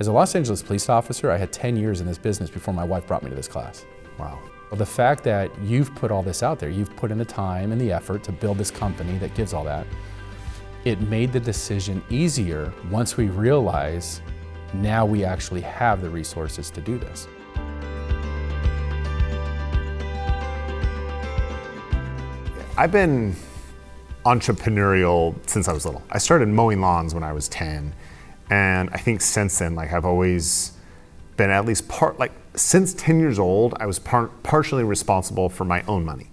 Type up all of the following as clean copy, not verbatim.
As a Los Angeles police officer, I had 10 years in this business before my wife brought me to this class. Wow. Well, the fact that you've put all this out there, you've put in the time and the effort to build this company that gives all that, it made the decision easier once we realize now we actually have the resources to do this. I've been entrepreneurial since I was little. I started mowing lawns when I was 10. And I think since then, I've always been at least since 10 years old, I was partially responsible for my own money.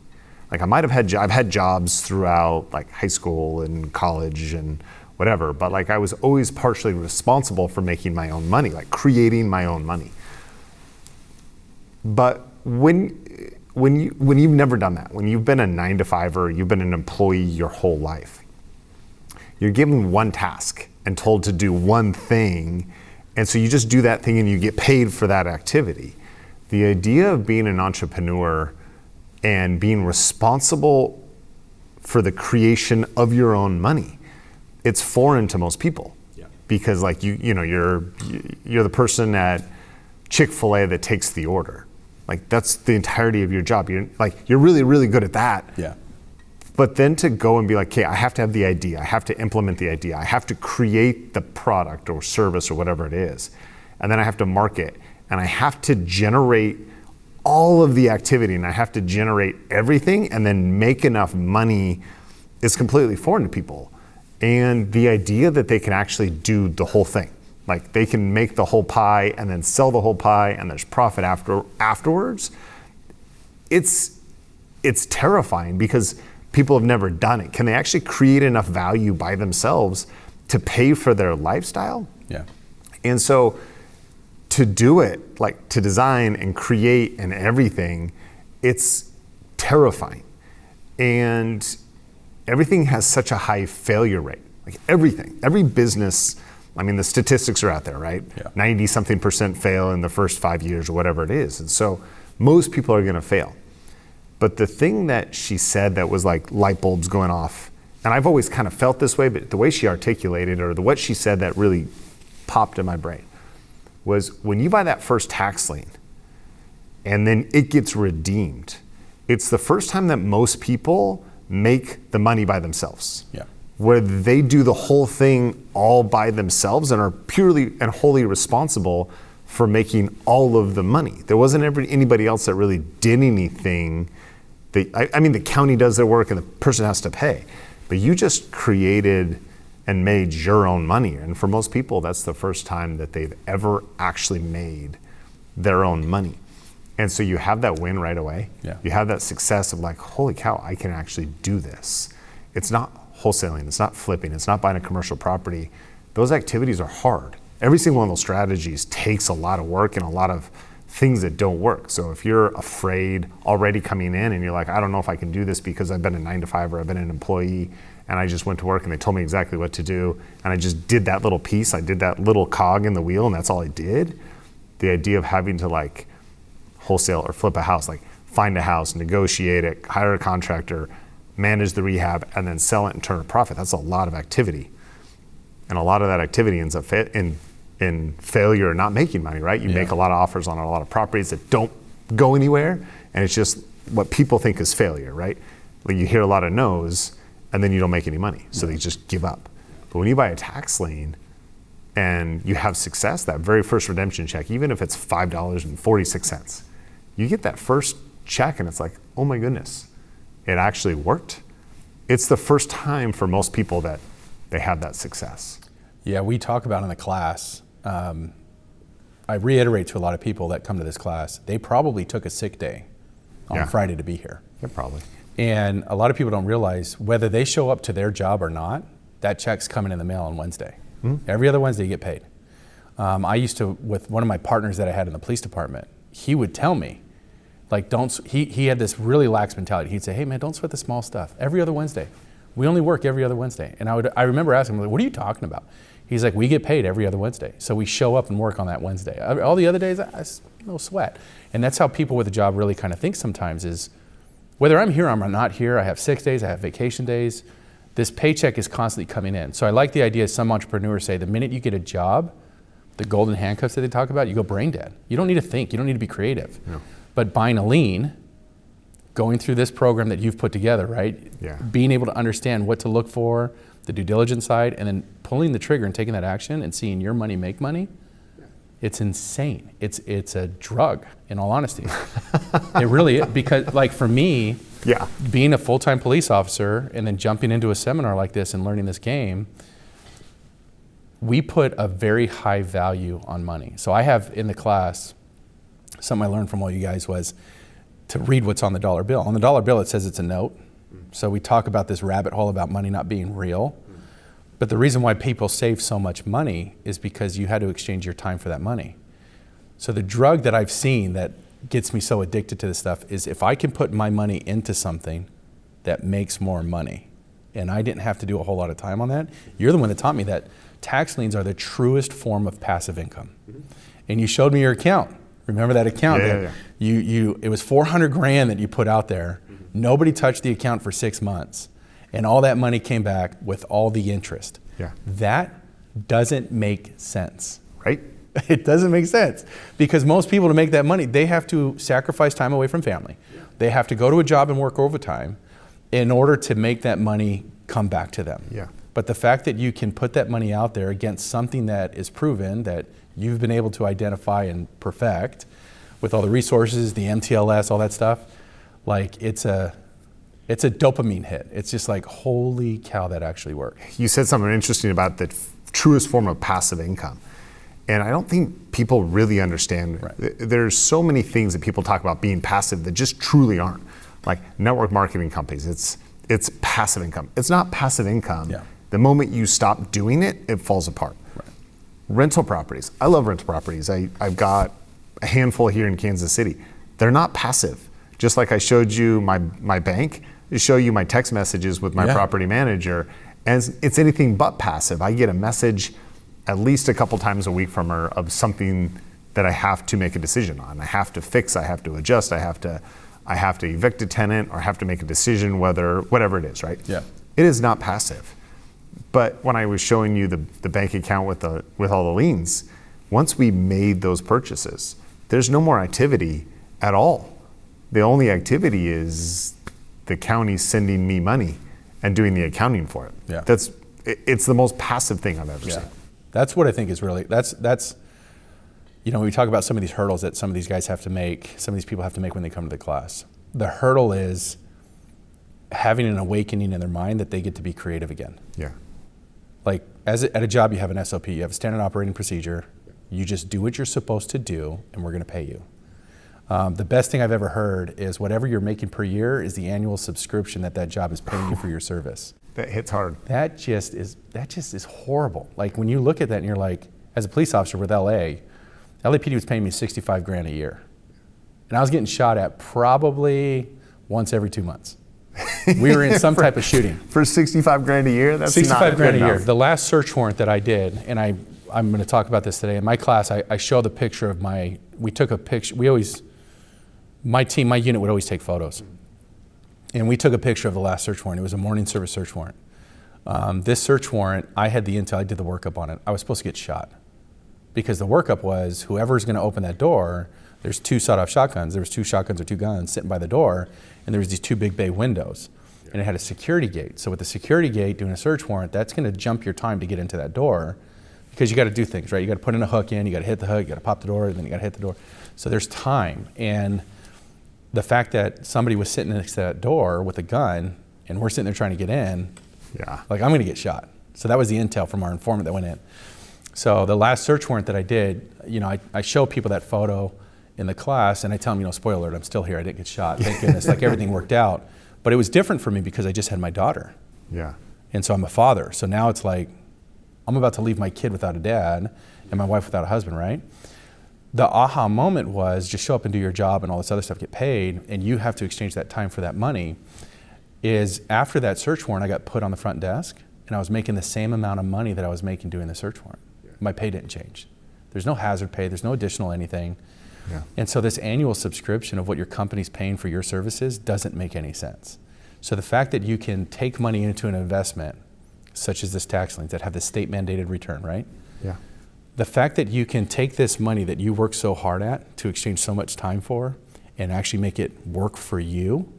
I've had jobs throughout high school and college and whatever, but I was always partially responsible for making my own money, creating my own money. But when you've never done that, when you've been a 9-to-5er, you've been an employee your whole life, you're given one task and told to do one thing, and so you just do that thing and you get paid for that activity. The idea of being an entrepreneur and being responsible for the creation of your own money, it's foreign to most people. Yeah. Because you're the person at Chick-fil-A that takes the order. That's the entirety of your job. You're really, really good at that. Yeah. But then to go and be okay, I have to have the idea, I have to implement the idea, I have to create the product or service or whatever it is, and then I have to market, and I have to generate all of the activity, and I have to generate everything and then make enough money is completely foreign to people. And the idea that they can actually do the whole thing, they can make the whole pie and then sell the whole pie and there's profit afterwards, it's terrifying because people have never done it. Can they actually create enough value by themselves to pay for their lifestyle? Yeah. And so to do it, to design and create and everything, it's terrifying. And everything has such a high failure rate. Everything, every business, the statistics are out there, right? Yeah. 90-something% fail in the first 5 years or whatever it is. And so most people are gonna fail. But the thing that she said that was light bulbs going off, and I've always kind of felt this way, but the way she articulated or what she said that really popped in my brain was when you buy that first tax lien and then it gets redeemed, it's the first time that most people make the money by themselves. Yeah. Where they do the whole thing all by themselves and are purely and wholly responsible for making all of the money. There wasn't anybody else that really did anything. The county does their work and the person has to pay, but you just created and made your own money. And for most people, that's the first time that they've ever actually made their own money. And so you have that win right away. Yeah. You have that success of holy cow, I can actually do this. It's not wholesaling, it's not flipping, it's not buying a commercial property. Those activities are hard. Every single one of those strategies takes a lot of work and a lot of things that don't work. So if you're afraid already coming in and you're I don't know if I can do this because I've been a 9-to-5 or I've been an employee and I just went to work and they told me exactly what to do and I just did that little piece, I did that little cog in the wheel and that's all I did. The idea of having to wholesale or flip a house, find a house, negotiate it, hire a contractor, manage the rehab, and then sell it and turn a profit, that's a lot of activity. And a lot of that activity ends up in failure or not making money, right? You make a lot of offers on a lot of properties that don't go anywhere, and it's just what people think is failure, right? You hear a lot of no's, and then you don't make any money, so they just give up. But when you buy a tax lien and you have success, that very first redemption check, even if it's $5.46, you get that first check and it's oh my goodness, it actually worked. It's the first time for most people that they have that success. Yeah, we talk about in the class, I reiterate to a lot of people that come to this class, they probably took a sick day on Friday to be here. Yeah, probably. And a lot of people don't realize whether they show up to their job or not, that check's coming in the mail on Wednesday. Mm-hmm. Every other Wednesday you get paid. I used to, with one of my partners that I had in the police department, he would tell me, he had this really lax mentality. He'd say, hey man, don't sweat the small stuff. Every other Wednesday. We only work every other Wednesday. And I remember asking him, what are you talking about? He's we get paid every other Wednesday. So we show up and work on that Wednesday. All the other days, no sweat. And that's how people with a job really kind of think sometimes is, whether I'm here or I'm not here, I have 6 days, I have vacation days, this paycheck is constantly coming in. So I like the idea some entrepreneurs say the minute you get a job, the golden handcuffs that they talk about, you go brain dead. You don't need to think. You don't need to be creative. No. But buying a lien, going through this program that you've put together, right? Yeah. Being able to understand what to look for, the due diligence side, and then pulling the trigger and taking that action and seeing your money make money, it's insane. It's a drug, in all honesty. It really is, because like for me, Yeah. being a full-time police officer and then jumping into a seminar like this and learning this game, we put a very high value on money. So I have in the class, something I learned from all you guys was to read what's on the dollar bill. On the dollar bill, it says it's a note. So we talk about this rabbit hole about money not being real. But the reason why people save so much money is because you had to exchange your time for that money. So the drug that I've seen that gets me so addicted to this stuff is if I can put my money into something that makes more money, and I didn't have to do a whole lot of time on that. You're the one that taught me that tax liens are the truest form of passive income. And you showed me your account. Remember that account? Yeah. It was 400 grand that you put out there. Nobody touched the account for 6 months. And all that money came back with all the interest. Yeah. That doesn't make sense. Right? It doesn't make sense because most people, to make that money, they have to sacrifice time away from family. They have to go to a job and work overtime in order to make that money come back to them. Yeah. But the fact that you can put that money out there against something that is proven, that you've been able to identify and perfect with all the resources, the MTLS, all that stuff, like it's a dopamine hit. It's just like, holy cow, that actually worked. You said something interesting about the truest form of passive income. And I don't think people really understand. Right. There's so many things that people talk about being passive that just truly aren't. Like network marketing companies, it's passive income. It's not passive income. Yeah. The moment you stop doing it, it falls apart. Right. Rental properties. I love rental properties. I've got a handful here in Kansas City. They're not passive. Just like I showed you my bank, I show you my text messages with my property manager, and it's anything but passive. I get a message at least a couple times a week from her of something that I have to make a decision on. I have to fix, I have to adjust, I have to evict a tenant, or have to make a decision whatever it is, right? Yeah. It is not passive. But when I was showing you the bank account with all the liens, once we made those purchases, there's no more activity at all. The only activity is the county sending me money and doing the accounting for it. Yeah. It's the most passive thing I've ever seen. That's what I think is really, that's when we talk about some of these hurdles that some of these guys have to make, some of these people have to make when they come to the class. The hurdle is having an awakening in their mind that they get to be creative again. Yeah. Like at a job, you have an SOP, you have a standard operating procedure. You just do what you're supposed to do, and we're going to pay you. The best thing I've ever heard is whatever you're making per year is the annual subscription that job is paying you for your service. That hits hard. That just is horrible. Like when you look at that and you're like, as a police officer with LAPD was paying me 65 grand a year. And I was getting shot at probably once every 2 months. We were in some type of shooting. For 65 grand a year? That's 65 grand a year. enough. The last search warrant that I did, and I'm going to talk about this today. In my class, I show the picture of we took a picture. My unit would always take photos. And we took a picture of the last search warrant. It was a morning service search warrant. This search warrant, I had the intel, I did the workup on it. I was supposed to get shot. Because the workup was, whoever's going to open that door, there's 2 sawed-off shotguns. There was 2 shotguns or 2 guns sitting by the door, and there was these 2 big bay windows. And it had a security gate. So with the security gate doing a search warrant, that's going to jump your time to get into that door, because you got to do things, right? You got to put in a hook in, you got to hit the hook, you got to pop the door, and then you got to hit the door. So there's time. And the fact that somebody was sitting next to that door with a gun, and we're sitting there trying to get in, like, I'm going to get shot. So that was the intel from our informant that went in. So the last search warrant that I did, I show people that photo in the class, and I tell them, spoiler alert, I'm still here. I didn't get shot. Thank goodness. Like, everything worked out. But it was different for me because I just had my daughter. Yeah. And so I'm a father. So now it's like, I'm about to leave my kid without a dad and my wife without a husband, right? The aha moment was just show up and do your job and all this other stuff, get paid, and you have to exchange that time for that money. Is after that search warrant, I got put on the front desk, and I was making the same amount of money that I was making doing the search warrant. My pay didn't change. There's no hazard pay, there's no additional anything. Yeah. And so this annual subscription of what your company's paying for your services doesn't make any sense. So the fact that you can take money into an investment, such as this tax liens that have the state mandated return, right? Yeah. the fact that you can take this money that you work so hard at to exchange so much time for and actually make it work for you,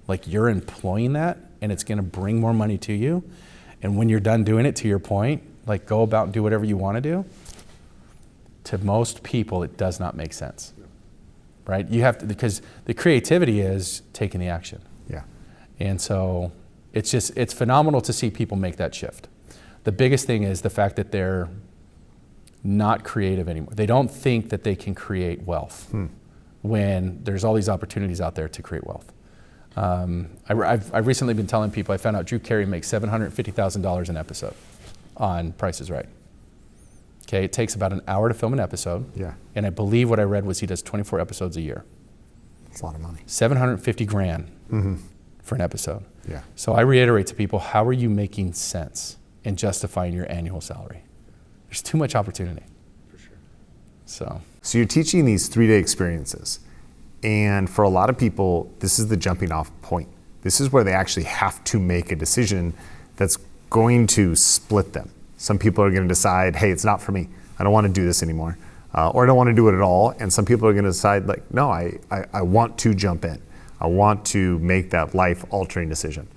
like you're employing that and it's going to bring more money to you. And when you're done doing it, to your point, like go about and do whatever you want to do. To most people, it does not make sense, right? You have to, because the creativity is taking the action. Yeah. And so it's phenomenal to see people make that shift. The biggest thing is the fact that they're not creative anymore. They don't think that they can create wealth when there's all these opportunities out there to create wealth. I've recently been telling people, I found out Drew Carey makes $750,000 an episode on Price is Right. Okay, it takes about an hour to film an episode. Yeah. And I believe what I read was he does 24 episodes a year. It's a lot of money. $750,000 for an episode. Yeah. So I reiterate to people, how are you making sense in justifying your annual salary? There's too much opportunity. For sure. So you're teaching these 3-day experiences. And for a lot of people, this is the jumping off point. This is where they actually have to make a decision that's going to split them. Some people are going to decide, hey, it's not for me. I don't want to do this anymore. Or I don't want to do it at all. And some people are going to decide, like, no, I want to jump in. I want to make that life-altering decision.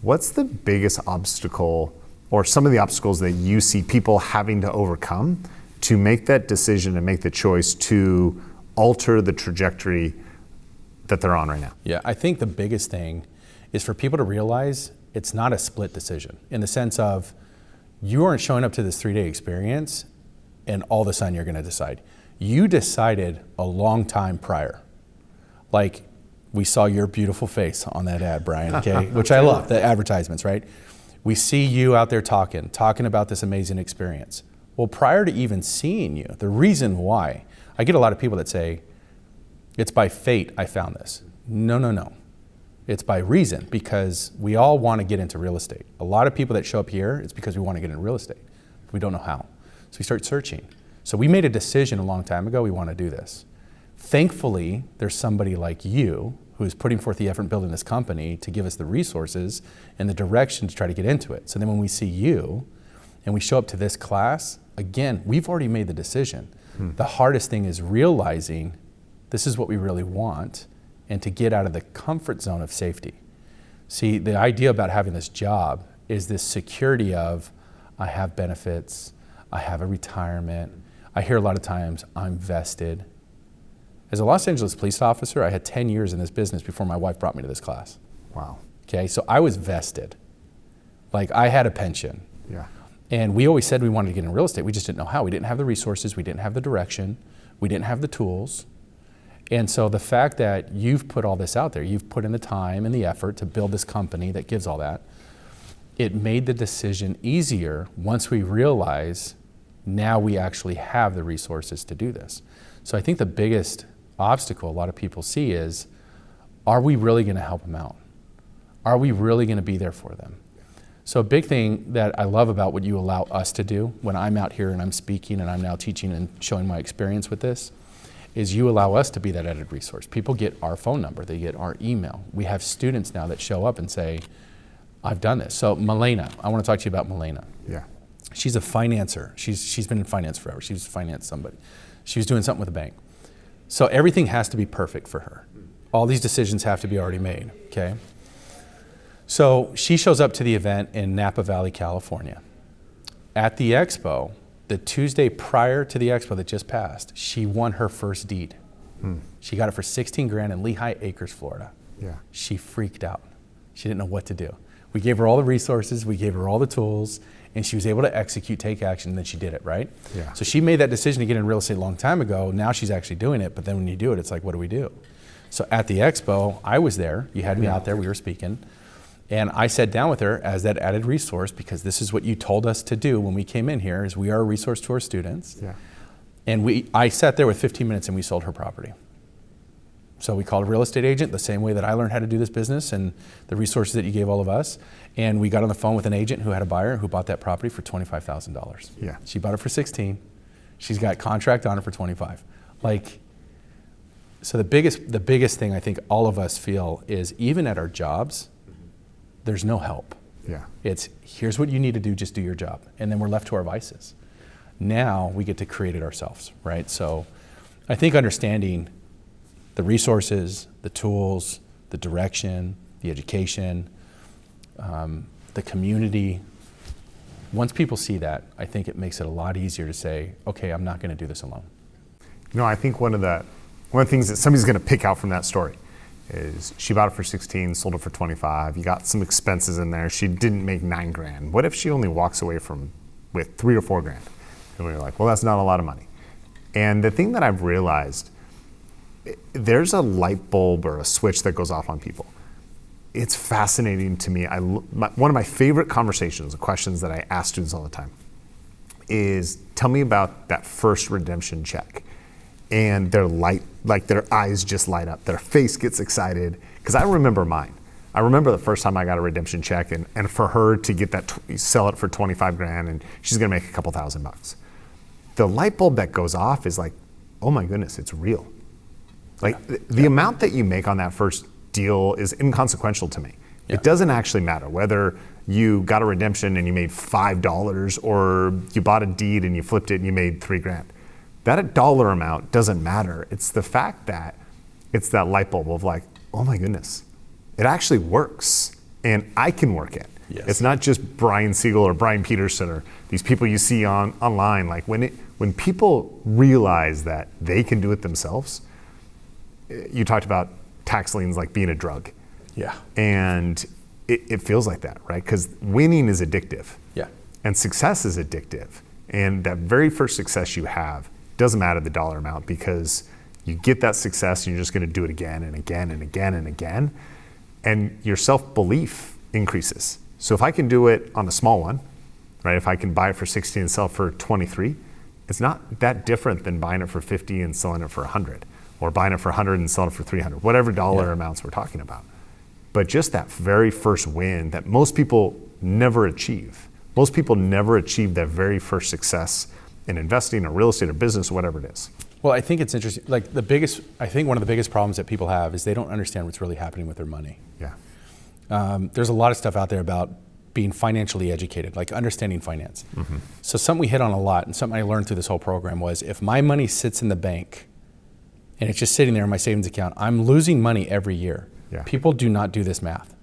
What's the biggest obstacle, or some of the obstacles that you see people having to overcome to make that decision and make the choice to alter the trajectory that they're on right now? Yeah, I think the biggest thing is for people to realize it's not a split decision, in the sense of you aren't showing up to this 3-day experience and all of a sudden you're going to decide. You decided a long time prior. Like, we saw your beautiful face on that ad, Bryan, okay? Which I love, the advertisements, right? We see you out there talking about this amazing experience. Well, prior to even seeing you, the reason why, I get a lot of people that say, it's by fate I found this. No. It's by reason, because we all want to get into real estate. A lot of people that show up here, it's because we want to get into real estate. We don't know how. So we start searching. So we made a decision a long time ago, we want to do this. Thankfully, there's somebody like you who is putting forth the effort in building this company to give us the resources and the direction to try to get into it. So then when we see you and we show up to this class, again, we've already made the decision. The hardest thing is realizing this is what we really want, and to get out of the comfort zone of safety. See, the idea about having this job is this security of, I have benefits, I have a retirement. I hear a lot of times, I'm vested. As a Los Angeles police officer, I had 10 years in this business before my wife brought me to this class. Wow. Okay, so I was vested. Like, I had a pension. Yeah. And we always said we wanted to get in real estate. We just didn't know how. We didn't have the resources, we didn't have the direction, we didn't have the tools. And so the fact that you've put all this out there, you've put in the time and the effort to build this company that gives all that, it made the decision easier once we realize now we actually have the resources to do this. So I think the biggest obstacle a lot of people see is, are we really going to help them out? Are we really going to be there for them? So a big thing that I love about what you allow us to do when I'm out here and I'm speaking and I'm now teaching and showing my experience with this, is you allow us to be that added resource. People get our phone number, they get our email. We have students now that show up and say, I've done this. So Milena, I want to talk to you about Milena. Yeah. She's a financer. She's been in finance forever. She's financed somebody. She was doing something with a bank. So everything has to be perfect for her. All these decisions have to be already made, okay? So she shows up to the event in Napa Valley, California. At the expo, the Tuesday prior to the expo that just passed, she won her first deed. She got it for 16 grand in Lehigh Acres, Florida. Yeah. She freaked out. She didn't know what to do. We gave her all the resources, we gave her all the tools, and she was able to execute, take action, and then she did it, right? Yeah. So she made that decision to get in real estate a long time ago. Now she's actually doing it, but then when you do it, it's like, what do we do? So at the expo, I was there. You had me out there, we were speaking. And I sat down with her as that added resource, because this is what you told us to do when we came in here, is we are a resource to our students. Yeah. And I sat there with 15 minutes and we sold her property. So we called a real estate agent the same way that I learned how to do this business and the resources that you gave all of us. And we got on the phone with an agent who had a buyer who bought that property for $25,000. Yeah. She bought it for 16. She's got contract on it for 25. Like, so the biggest thing I think all of us feel is, even at our jobs, there's no help. Yeah. It's, here's what you need to do, just do your job. And then we're left to our vices. Now we get to create it ourselves, right? So I think understanding the resources, the tools, the direction, the education, the community, once people see that, I think it makes it a lot easier to say, okay, I'm not going to do this alone. I think one of the things that somebody's going to pick out from that story is she bought it for 16, sold it for 25. You got some expenses in there. She didn't make $9,000. What if she only walks away with $3,000 or $4,000? And we're like, well, that's not a lot of money. And the thing that I've realized, there's a light bulb or a switch that goes off on people. It's fascinating to me. One of my favorite conversations, the questions that I ask students all the time, is tell me about that first redemption check. And their eyes just light up. Their face gets excited. Because I remember mine. I remember the first time I got a redemption check, and for her to get that, sell it for $25,000, and she's gonna make a couple $1,000. The light bulb that goes off is like, oh my goodness, it's real. The amount that you make on that first deal is inconsequential to me. Yeah. It doesn't actually matter whether you got a redemption and you made $5, or you bought a deed and you flipped it and you made $3,000. That dollar amount doesn't matter. It's the fact that it's that light bulb of like, oh my goodness, it actually works and I can work it. Yes. It's not just Bryan Segal or Brian Peterson or these people you see online. Like when people realize that they can do it themselves, you talked about tax liens like being a drug. Yeah. And it feels like that, right? Because winning is addictive. Yeah. And success is addictive. And that very first success you have doesn't matter the dollar amount, because you get that success and you're just going to do it again and again and again and again. And your self-belief increases. So if I can do it on a small one, right? If I can buy it for 60 and sell it for 23, it's not that different than buying it for 50 and selling it for 100, or buying it for 100 and selling it for 300, whatever dollar amounts we're talking about. But just that very first win that most people never achieve. Most people never achieve that very first success in investing or real estate or business or whatever it is. Well, I think it's interesting. Like I think one of the biggest problems that people have is they don't understand what's really happening with their money. Yeah. There's a lot of stuff out there about being financially educated, like understanding finance. Mm-hmm. So something we hit on a lot, and something I learned through this whole program, was if my money sits in the bank and it's just sitting there in my savings account, I'm losing money every year. Yeah. People do not do this math.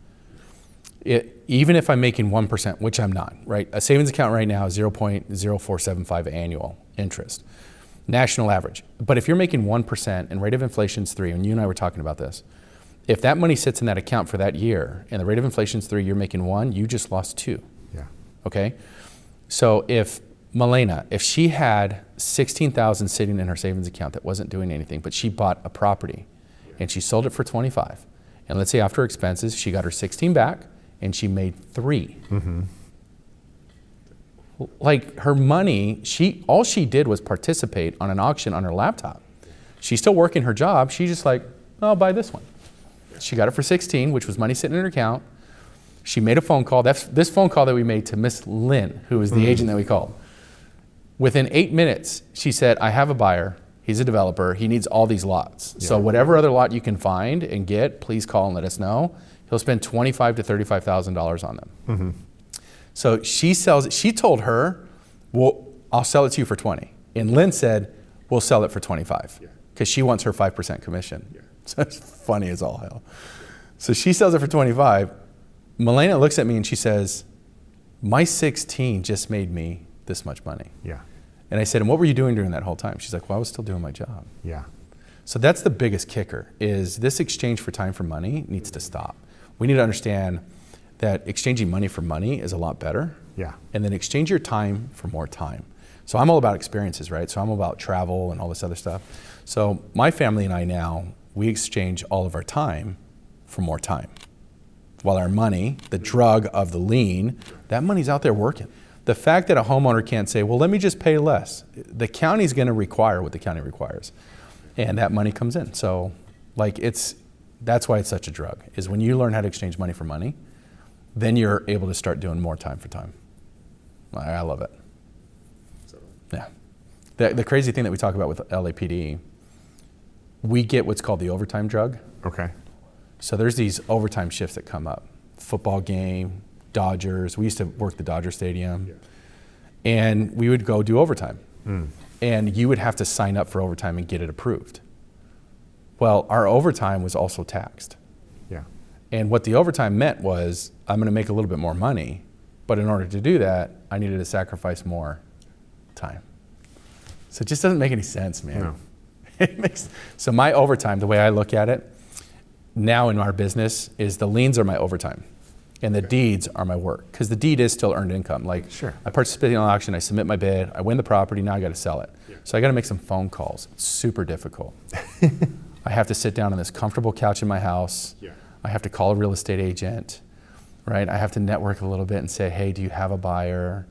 Even if I'm making 1%, which I'm not, right? A savings account right now is 0.0475 annual interest, national average. But if you're making 1% and rate of inflation is 3, and you and I were talking about this, if that money sits in that account for that year and the rate of inflation is 3, you're making 1, you just lost 2. Yeah. Okay? So if Milena, if she had $16,000 sitting in her savings account that wasn't doing anything, but she bought a property and she sold it for 25, and let's say after expenses, she got her 16 back, and she made 3. Mm-hmm. Like her money, all she did was participate on an auction on her laptop. She's still working her job. She's just like, oh, I'll buy this one. She got it for 16, which was money sitting in her account. She made a phone call. That's this phone call that we made to Miss Lynn, who was the agent that we called. Within 8 minutes, she said, I have a buyer. He's a developer. He needs all these lots. Yeah. So whatever other lot you can find and get, please call and let us know. He'll spend $25,000 to $35,000 on them. Mm-hmm. So she sells it. She told her, well, I'll sell it to you for 20. And Lynn said, we'll sell it for 25 because she wants her 5% commission. Yeah. So it's funny as all hell. So she sells it for 25. Milena looks at me and she says, my 16 just made me this much money. Yeah. And I said, and what were you doing during that whole time? She's like, well, I was still doing my job. Yeah. So that's the biggest kicker, is this exchange for time for money needs to stop. We need to understand that exchanging money for money is a lot better. Yeah. And then exchange your time for more time. So I'm all about experiences, right? So I'm all about travel and all this other stuff. So my family and I now, we exchange all of our time for more time. While our money, the drug of the lien, that money's out there working. The fact that a homeowner can't say, well, let me just pay less. The county's gonna require what the county requires. And that money comes in. So that's why it's such a drug, is when you learn how to exchange money for money, then you're able to start doing more time for time. I love it. Yeah. The crazy thing that we talk about with LAPD, we get what's called the overtime drug. Okay. So there's these overtime shifts that come up. Football game, Dodgers. We used to work the Dodger Stadium. Yeah. And we would go do overtime. And you would have to sign up for overtime and get it approved. Well, our overtime was also taxed. Yeah. And what the overtime meant was, I'm going to make a little bit more money, but in order to do that, I needed to sacrifice more time. So it just doesn't make any sense, man. No. So my overtime, the way I look at it now in our business, is the liens are my overtime and the deeds are my work, because the deed is still earned income. Like, Sure. I participate in an auction, I submit my bid, I win the property, now I got to sell it. So I got to make some phone calls. It's super difficult. I have to sit down on this comfortable couch in my house. I have to call a real estate agent, right? I have to network a little bit and say, hey, do you have a buyer?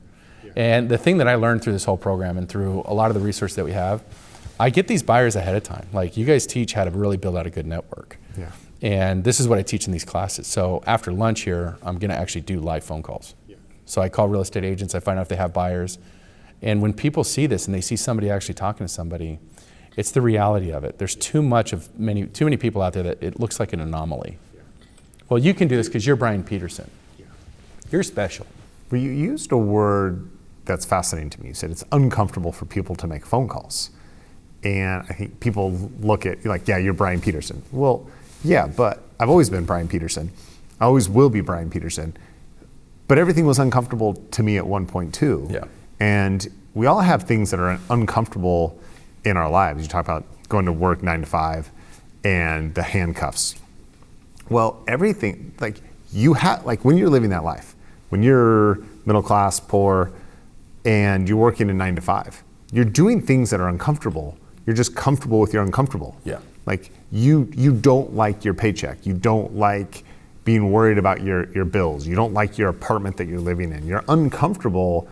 And the thing that I learned through this whole program and through a lot of the research that we have, I get these buyers ahead of time. Like, you guys teach how to really build out a good network. Yeah. And this is what I teach in these classes. So after lunch here, I'm going to actually do live phone calls. So I call real estate agents, I find out if they have buyers. And when people see this and they see somebody actually talking to somebody, it's the reality of it. There's too many people out there that it looks like an anomaly. Well, you can do this because you're Bryan Peterson. You're special. Well, you used a word that's fascinating to me. You said it's uncomfortable for people to make phone calls. And I think people look at you like, yeah, you're Bryan Peterson. Well, yeah, but I've always been Bryan Peterson. I always will be Bryan Peterson. But everything was uncomfortable to me at one point too. Yeah. And we all have things that are uncomfortable in our lives. You talk about going to work 9 to 5 and the handcuffs. Well, everything, like when you're living that life, when you're middle class, poor, and you're working a 9 to 5, you're doing things that are uncomfortable. You're just comfortable with your uncomfortable. Yeah. Like you don't like your paycheck. You don't like being worried about your bills. You don't like your apartment that you're living in. You're uncomfortable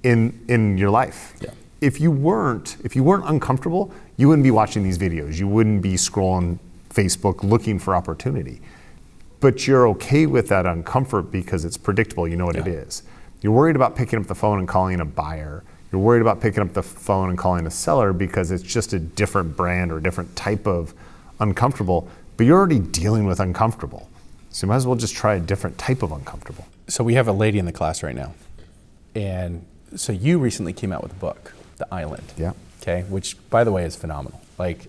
in your life. Yeah. If you weren't uncomfortable, you wouldn't be watching these videos. You wouldn't be scrolling Facebook looking for opportunity. But you're okay with that uncomfort because it's predictable. You know what it is. You're worried about picking up the phone and calling a buyer. You're worried about picking up the phone and calling a seller because it's just a different brand or a different type of uncomfortable, but you're already dealing with uncomfortable. So you might as well just try a different type of uncomfortable. So we have a lady in the class right now. And so you recently came out with a book, The Island. Yeah. Okay, which by the way is phenomenal. Like,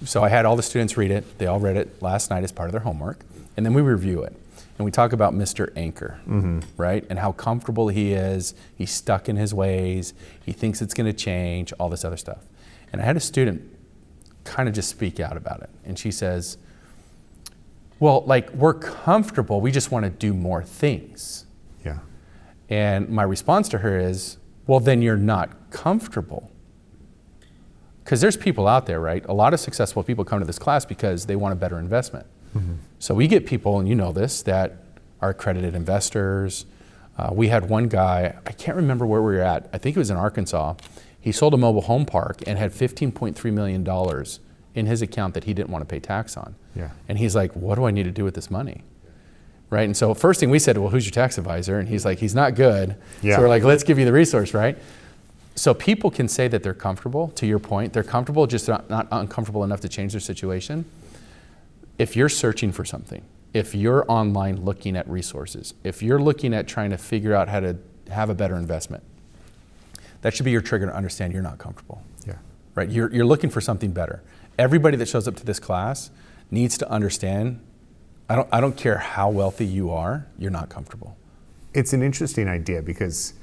so I had all the students read it. They all read it last night as part of their homework. And then we review it. And we talk about Mr. Anchor, right? And how comfortable he is. He's stuck in his ways. He thinks it's going to change, all this other stuff. And I had a student kind of just speak out about it. And she says, well, like, we're comfortable. We just want to do more things. Yeah. And my response to her is, well, then you're not comfortable. Because there's people out there, right? A lot of successful people come to this class because they want a better investment. So we get people, and you know this, that are accredited investors. We had one guy, I can't remember where we were at. I think it was in Arkansas. He sold a mobile home park and had $15.3 million in his account that he didn't want to pay tax on. Yeah. And he's like, what do I need to do with this money? Right? And so first thing we said, well, who's your tax advisor? And he's like, he's not good. Yeah. So we're like, let's give you the resource, right? So people can say that they're comfortable, to your point. They're comfortable, just not uncomfortable enough to change their situation. If you're searching for something, if you're online looking at resources, if you're looking at trying to figure out how to have a better investment, that should be your trigger to understand you're not comfortable. Yeah. Right? You're looking for something better. Everybody that shows up to this class needs to understand, I don't care how wealthy you are, you're not comfortable. It's an interesting idea because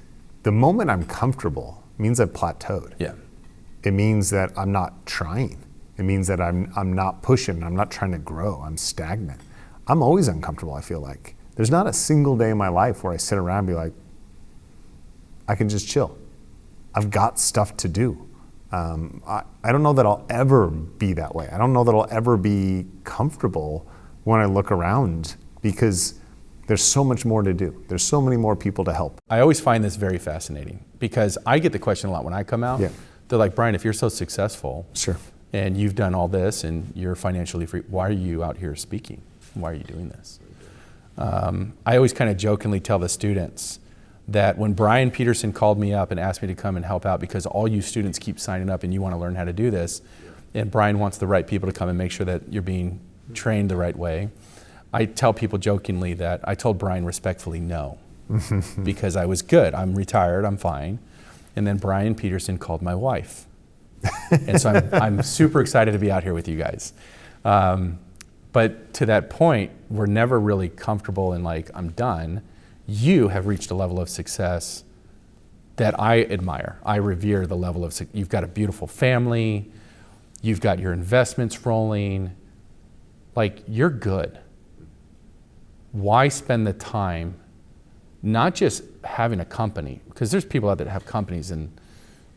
the moment I'm comfortable means I've plateaued. Yeah. It means that I'm not trying. It means that I'm not pushing. I'm not trying to grow. I'm stagnant. I'm always uncomfortable, I feel like. There's not a single day in my life where I sit around and be like, I can just chill. I've got stuff to do. I don't know that I'll ever be that way. I don't know that I'll ever be comfortable when I look around because there's so much more to do. There's so many more people to help. I always find this very fascinating because I get the question a lot when I come out. Yeah. They're like, Bryan, if you're so successful, Sure. and you've done all this and you're financially free, why are you out here speaking? Why are you doing this? I always kind of jokingly tell the students that when Bryan Peterson called me up and asked me to come and help out because all you students keep signing up and you want to learn how to do this, and Bryan wants the right people to come and make sure that you're being trained the right way, I tell people jokingly that I told Bryan respectfully no, because I was good. I'm retired, I'm fine. And then Brian Peterson called my wife. And so I'm super excited to be out here with you guys. But to that point, we're never really comfortable in like, I'm done. You have reached a level of success that I admire. I revere the level of, you've got a beautiful family, you've got your investments rolling, like you're good. Why spend the time not just having a company, because there's people out there that have companies and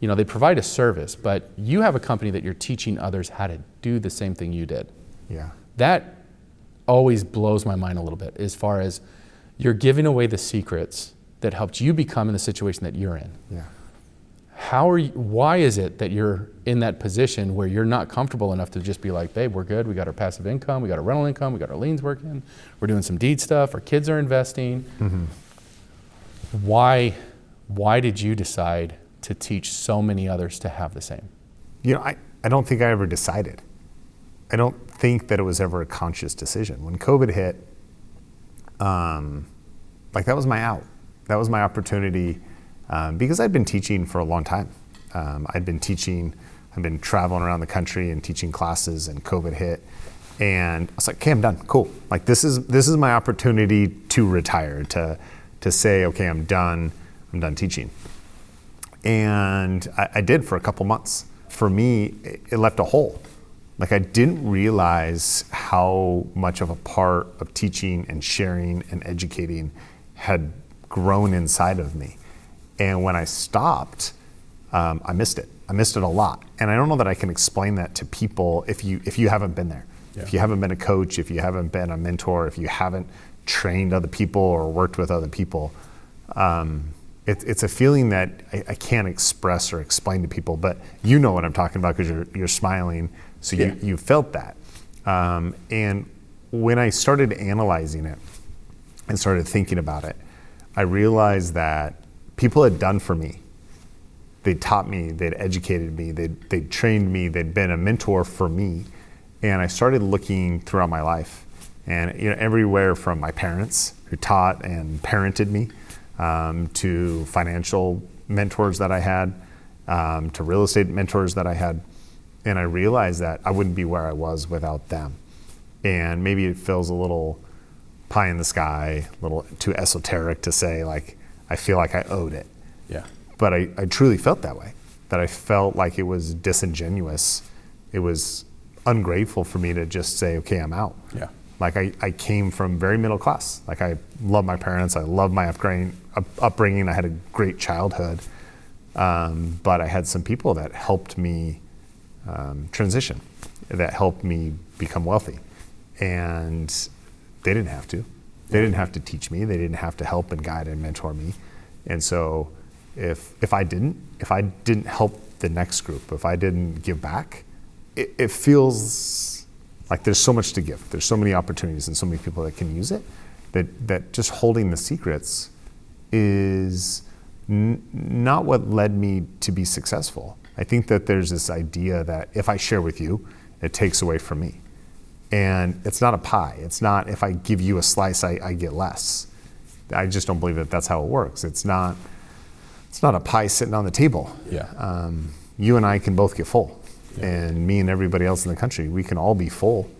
they provide a service, but you have a company that you're teaching others how to do the same thing you did. Yeah. That always blows my mind a little bit as far as you're giving away the secrets that helped you become in the situation that you're in. Yeah. Why is it that you're in that position where you're not comfortable enough to just be like, babe, we're good, we got our passive income, we got our rental income, we got our liens working, we're doing some deed stuff, our kids are investing. Mm-hmm. Why did you decide to teach so many others to have the same? I don't think I ever decided. I don't think that it was ever a conscious decision. When COVID hit, that was my out. That was my opportunity because I'd been teaching for a long time. I'd been traveling around the country and teaching classes, and COVID hit. And I was like, okay, I'm done, cool. Like this is my opportunity to retire, to say, okay, I'm done teaching. And I did for a couple months. For me, it left a hole. Like I didn't realize how much of a part of teaching and sharing and educating had grown inside of me. And when I stopped, I missed it. I missed it a lot. And I don't know that I can explain that to people if you haven't been there. Yeah. If you haven't been a coach, if you haven't been a mentor, if you haven't trained other people or worked with other people, it's a feeling that I can't express or explain to people, but you know what I'm talking about because you're smiling, so yeah. you felt that. And when I started analyzing it and started thinking about it, I realized that people had done for me. They taught me, they'd educated me, they'd trained me, they'd been a mentor for me. And I started looking throughout my life, and everywhere from my parents who taught and parented me, to financial mentors that I had, to real estate mentors that I had. And I realized that I wouldn't be where I was without them. And maybe it feels a little pie in the sky, a little too esoteric to say, like, I feel like I owed it. Yeah. But I truly felt that way, that I felt like it was disingenuous. It was ungrateful for me to just say, okay, I'm out. Yeah. Like I came from very middle class. Like I love my parents. I love my upbringing. I had a great childhood. But I had some people that helped me transition, that helped me become wealthy. And they didn't have to. They didn't have to teach me. They didn't have to help and guide and mentor me. And so if I didn't help the next group, if I didn't give back, it feels like there's so much to give. There's so many opportunities and so many people that can use it, that just holding the secrets is not what led me to be successful. I think that there's this idea that if I share with you, it takes away from me. And it's not a pie. It's not if I give you a slice, I get less. I just don't believe that that's how it works. It's not a pie sitting on the table. Yeah. You and I can both get full. Yeah. And me and everybody else in the country, we can all be full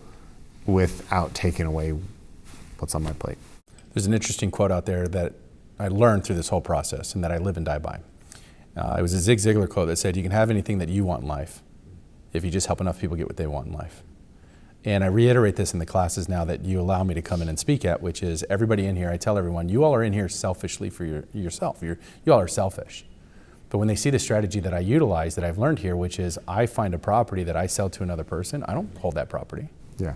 without taking away what's on my plate. There's an interesting quote out there that I learned through this whole process and that I live and die by. It was a Zig Ziglar quote that said, you can have anything that you want in life if you just help enough people get what they want in life. And I reiterate this in the classes now that you allow me to come in and speak at, which is everybody in here, I tell everyone, you all are in here selfishly for yourself. You all are selfish. But when they see the strategy that I utilize, that I've learned here, which is I find a property that I sell to another person, I don't hold that property. Yeah.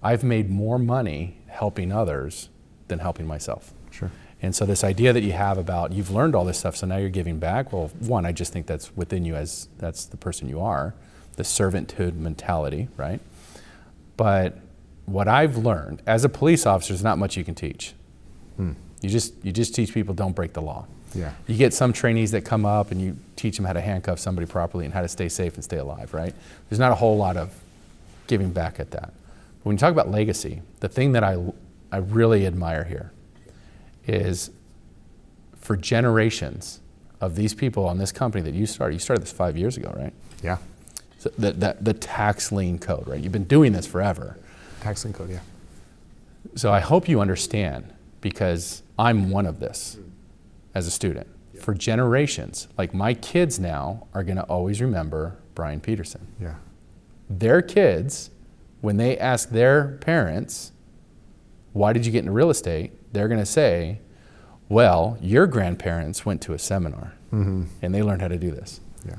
I've made more money helping others than helping myself. Sure. And so this idea that you have about, you've learned all this stuff, so now you're giving back. Well, one, I just think that's within you, as that's the person you are, the servanthood mentality, right? But what I've learned, as a police officer, there's not much you can teach. You just teach people don't break the law. Yeah. You get some trainees that come up and you teach them how to handcuff somebody properly and how to stay safe and stay alive, right? There's not a whole lot of giving back at that. But when you talk about legacy, the thing that I really admire here is for generations, of these people on this company that you started this 5 years ago, right? Yeah. So the Tax Lien Code, right? You've been doing this forever. Tax Lien Code, yeah. So I hope you understand, because I'm one of this as a student. For generations, like my kids now are gonna always remember Bryan Peterson. Yeah. Their kids, when they ask their parents, why did you get into real estate? They're gonna say, well, your grandparents went to a seminar and they learned how to do this. Yeah.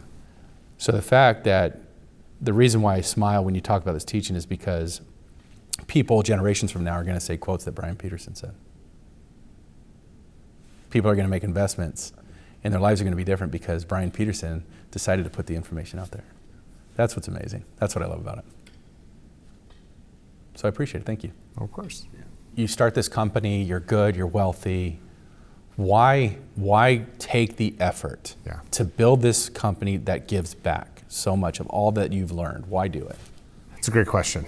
So the fact that the reason why I smile when you talk about this teaching is because people generations from now are gonna say quotes that Bryan Peterson said. People are gonna make investments and their lives are gonna be different because Bryan Peterson decided to put the information out there. That's what's amazing. That's what I love about it. So I appreciate it, thank you. Of course. You start this company, you're good, you're wealthy. Why take the effort to build this company that gives back so much of all that you've learned? Why do it? It's a great question.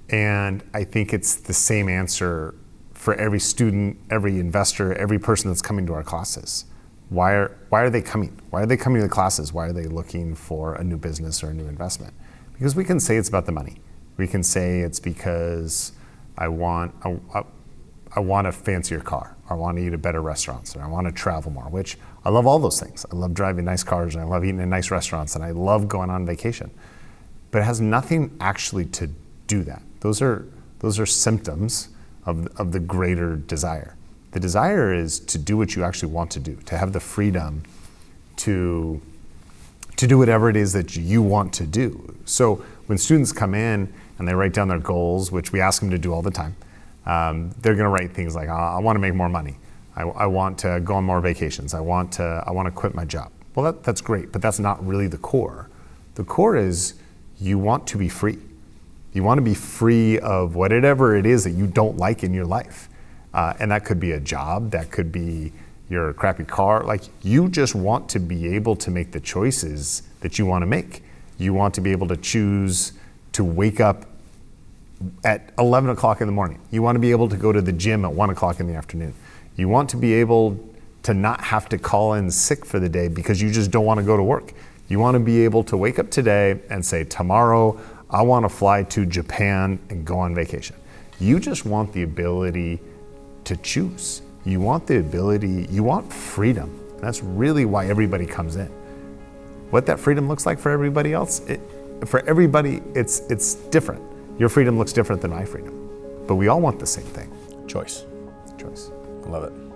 And I think it's the same answer for every student, every investor, every person that's coming to our classes. Why are they coming? Why are they coming to the classes? Why are they looking for a new business or a new investment? Because we can say it's about the money. We can say it's because I want a fancier car, or I want to eat at better restaurants, or I want to travel more, which I love all those things. I love driving nice cars, and I love eating in nice restaurants, and I love going on vacation. But it has nothing actually to do that. Those are symptoms of the greater desire. The desire is to do what you actually want to do, to have the freedom to do whatever it is that you want to do. So when students come in and they write down their goals, which we ask them to do all the time, they're going to write things like, I want to make more money. I want to go on more vacations. I want to quit my job. Well, that's great, but that's not really the core. The core is you want to be free. You want to be free of whatever it is that you don't like in your life. And that could be a job, that could be your crappy car. Like, you just want to be able to make the choices that you want to make. You want to be able to choose to wake up at 11 o'clock in the morning. You want to be able to go to the gym at 1 o'clock in the afternoon. You want to be able to not have to call in sick for the day because you just don't want to go to work. You want to be able to wake up today and say, tomorrow I want to fly to Japan and go on vacation. You just want the ability to choose. You want freedom. That's really why everybody comes in. What that freedom looks like for everybody else, it's different. Your freedom looks different than my freedom, but we all want the same thing. Choice. Choice. I love it.